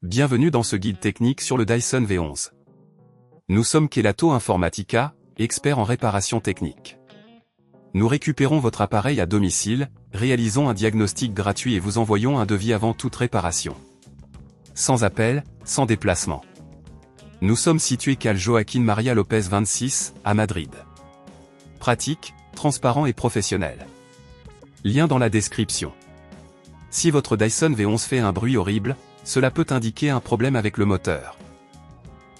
Bienvenue dans ce guide technique sur le Dyson V11. Nous sommes Kelatos Informática, experts en réparation technique. Nous récupérons votre appareil à domicile, réalisons un diagnostic gratuit et vous envoyons un devis avant toute réparation. Sans appel, sans déplacement. Nous sommes situés calle Joaquín María López 26, à Madrid. Pratique, transparent et professionnel. Lien dans la description. Si votre Dyson V11 fait un bruit horrible, cela peut indiquer un problème avec le moteur.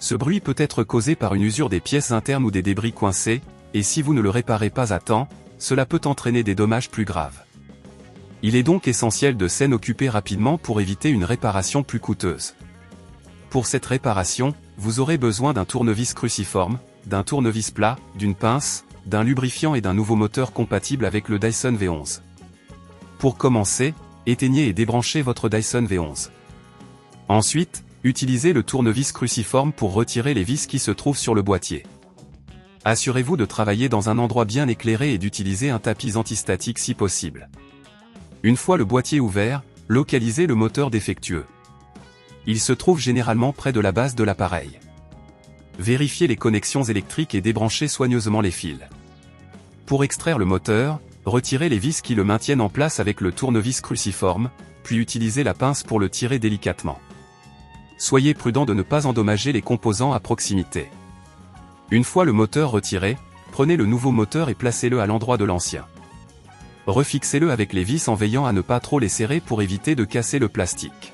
Ce bruit peut être causé par une usure des pièces internes ou des débris coincés, et si vous ne le réparez pas à temps, cela peut entraîner des dommages plus graves. Il est donc essentiel de s'en occuper rapidement pour éviter une réparation plus coûteuse. Pour cette réparation, vous aurez besoin d'un tournevis cruciforme, d'un tournevis plat, d'une pince, d'un lubrifiant et d'un nouveau moteur compatible avec le Dyson V11. Pour commencer, éteignez et débranchez votre Dyson V11. Ensuite, utilisez le tournevis cruciforme pour retirer les vis qui se trouvent sur le boîtier. Assurez-vous de travailler dans un endroit bien éclairé et d'utiliser un tapis antistatique si possible. Une fois le boîtier ouvert, localisez le moteur défectueux. Il se trouve généralement près de la base de l'appareil. Vérifiez les connexions électriques et débranchez soigneusement les fils. Pour extraire le moteur, retirez les vis qui le maintiennent en place avec le tournevis cruciforme, puis utilisez la pince pour le tirer délicatement. Soyez prudent de ne pas endommager les composants à proximité. Une fois le moteur retiré, prenez le nouveau moteur et placez-le à l'endroit de l'ancien. Refixez-le avec les vis en veillant à ne pas trop les serrer pour éviter de casser le plastique.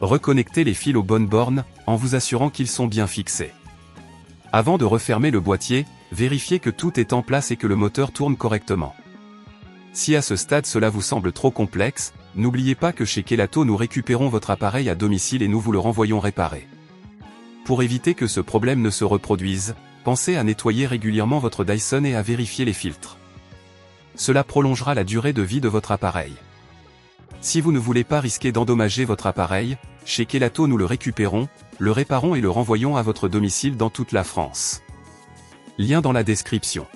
Reconnectez les fils aux bonnes bornes, en vous assurant qu'ils sont bien fixés. Avant de refermer le boîtier, vérifiez que tout est en place et que le moteur tourne correctement. Si à ce stade cela vous semble trop complexe, n'oubliez pas que chez Kelatos nous récupérons votre appareil à domicile et nous vous le renvoyons réparé. Pour éviter que ce problème ne se reproduise, pensez à nettoyer régulièrement votre Dyson et à vérifier les filtres. Cela prolongera la durée de vie de votre appareil. Si vous ne voulez pas risquer d'endommager votre appareil, chez Kelatos nous le récupérons, le réparons et le renvoyons à votre domicile dans toute la France. Lien dans la description.